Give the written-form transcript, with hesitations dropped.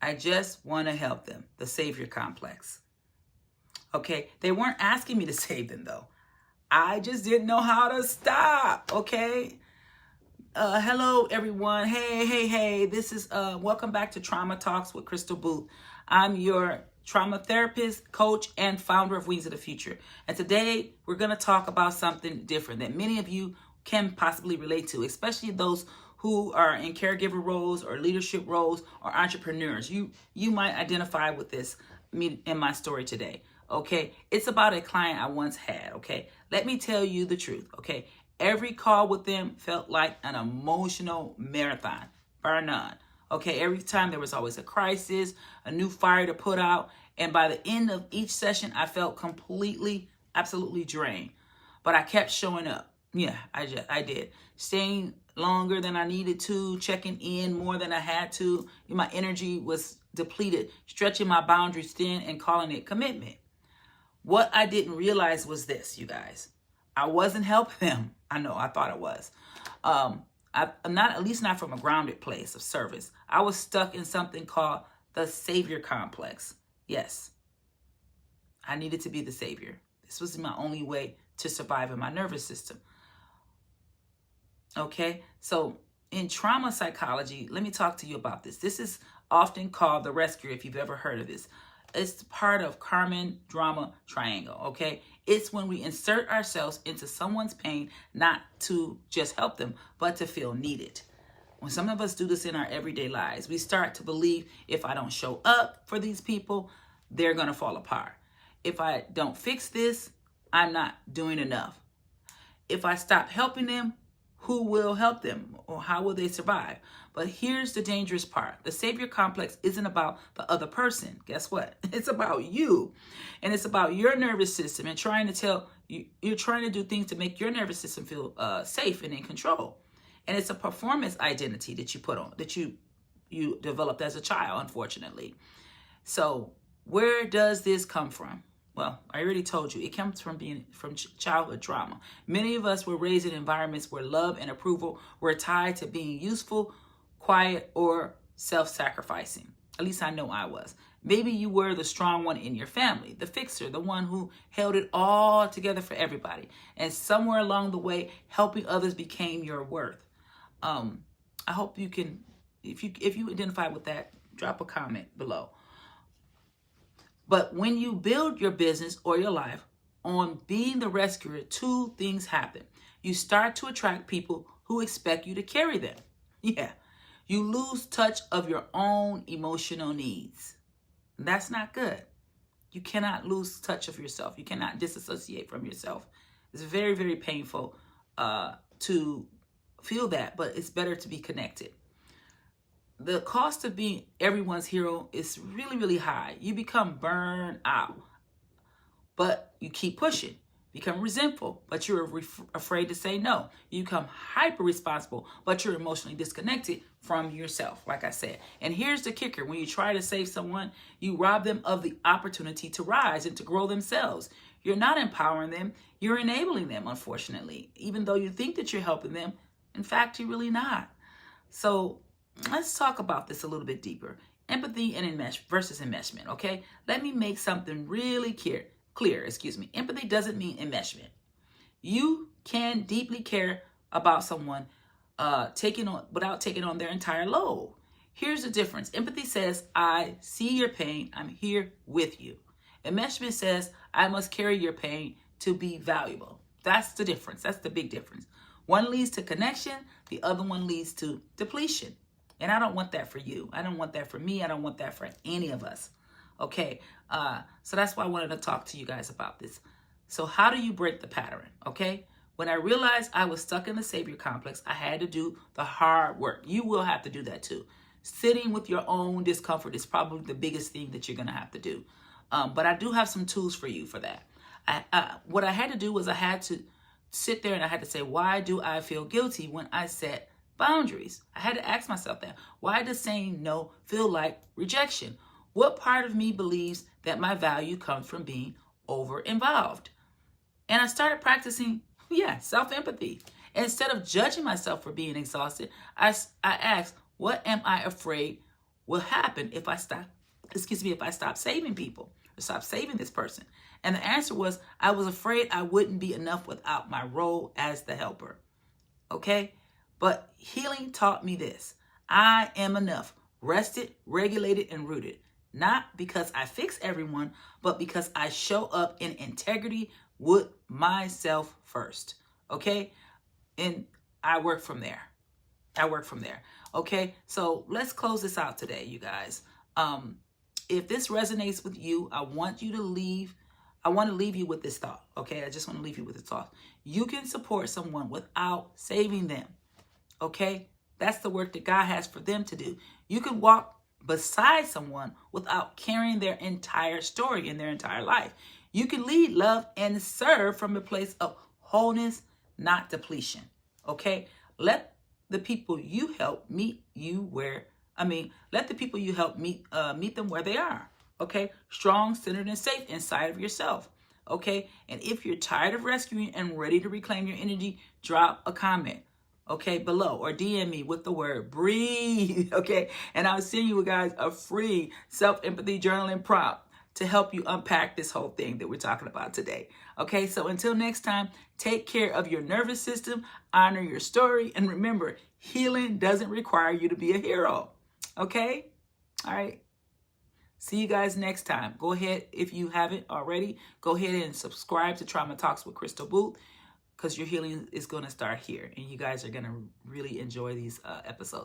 I just want to help them. The savior complex. Okay, they weren't asking me to save them though. I just didn't know how to stop. Okay. Hello everyone. Hey. This is welcome back to Trauma Talks with Krystal Boothe. I'm your trauma therapist, coach, and founder of Wings of the Future. And today we're going to talk about something different that many of you can possibly relate to, especially those who are in caregiver roles or leadership roles or entrepreneurs. You might identify with this in my story today. Okay, it's about a client I once had. Okay, let me tell you the truth. Okay, every call with them felt like an emotional marathon, bar none. Okay, every time there was always a crisis, a new fire to put out, and by the end of each session, I felt completely, absolutely drained. But I kept showing up. Yeah, I did. Staying longer than I needed to, checking in more than I had to. My energy was depleted, stretching my boundaries thin and calling it commitment. What I didn't realize was this, you guys. I wasn't helping them. I know, I thought I was. I'm not, at least not from a grounded place of service. I was stuck in something called the savior complex. Yes, I needed to be the savior. This was my only way to survive in my nervous system. Okay, so in trauma psychology, let me talk to you about this. This is often called the rescue, if you've ever heard of this. It's part of Karman drama triangle, okay? It's when we insert ourselves into someone's pain, not to just help them, but to feel needed. When some of us do this in our everyday lives, we start to believe if I don't show up for these people, they're going to fall apart. If I don't fix this, I'm not doing enough. If I stop helping them, who will help them or how will they survive? But here's the dangerous part. The savior complex isn't about the other person. Guess what? It's about you. And it's about your nervous system and trying to tell you, you're trying to do things to make your nervous system feel safe and in control. And it's a performance identity that you put on, that you developed as a child, unfortunately. So where does this come from? Well, I already told you, it comes from childhood trauma. Many of us were raised in environments where love and approval were tied to being useful, quiet, or self-sacrificing. At least I know I was. Maybe you were the strong one in your family, the fixer, the one who held it all together for everybody. And somewhere along the way, helping others became your worth. I hope you can, if you identify with that, drop a comment below. But when you build your business or your life on being the rescuer, two things happen. You start to attract people who expect you to carry them. Yeah. You lose touch of your own emotional needs. That's not good. You cannot lose touch of yourself. You cannot disassociate from yourself. It's very, very painful to feel that, but it's better to be connected. The cost of being everyone's hero is really, really high. You become burned out, but you keep pushing. Become resentful, but you're afraid to say no. You become hyper responsible, but you're emotionally disconnected from yourself, like I said. And here's the kicker. When you try to save someone, you rob them of the opportunity to rise and to grow themselves. You're not empowering them. You're enabling them, unfortunately. Even though you think that you're helping them, in fact, you're really not. So let's talk about this a little bit deeper. Empathy and versus enmeshment, okay? Let me make something really clear. Empathy doesn't mean enmeshment. You can deeply care about someone without taking on their entire load. Here's the difference. Empathy says, I see your pain. I'm here with you. Enmeshment says, I must carry your pain to be valuable. That's the difference. That's the big difference. One leads to connection. The other one leads to depletion. And I don't want that for you. I don't want that for me. I don't want that for any of us. Okay. So that's why I wanted to talk to you guys about this. So how do you break the pattern? Okay. When I realized I was stuck in the savior complex, I had to do the hard work. You will have to do that too. Sitting with your own discomfort is probably the biggest thing that you're going to have to do. But I do have some tools for you for that. What I had to do was I had to sit there and I had to say, why do I feel guilty when I set boundaries? I had to ask myself that. Why does saying no feel like rejection? What part of me believes that my value comes from being over-involved? And I started practicing, self-empathy. Instead of judging myself for being exhausted, I asked, what am I afraid will happen if I stop, if I stop saving people or stop saving this person? And the answer was, I was afraid I wouldn't be enough without my role as the helper. Okay? But healing taught me this. I am enough, rested, regulated, and rooted. Not because I fix everyone, but because I show up in integrity with myself first. Okay? And I work from there. Okay? So let's close this out today, you guys. If this resonates with you, I want to leave you with this thought. Okay? I just want to leave you with this thought. You can support someone without saving them. Okay? That's the work that God has for them to do. You can walk beside someone without carrying their entire story in their entire life. You can lead, love, and serve from a place of wholeness, not depletion. Okay? Let the people you help meet them where they are. Okay? Strong, centered, and safe inside of yourself. Okay? And if you're tired of rescuing and ready to reclaim your energy, drop a comment, okay, below, or DM me with the word breathe. Okay? And I'll send you guys a free self-empathy journaling prompt to help you unpack this whole thing that we're talking about today. Okay? So until next time, take care of your nervous system, honor your story, and remember, healing doesn't require you to be a hero. Okay? All right. See you guys next time. Go ahead, if you haven't already, go ahead and subscribe to Trauma Talks with Krystal Boothe, because your healing is going to start here, and you guys are going to really enjoy these episodes.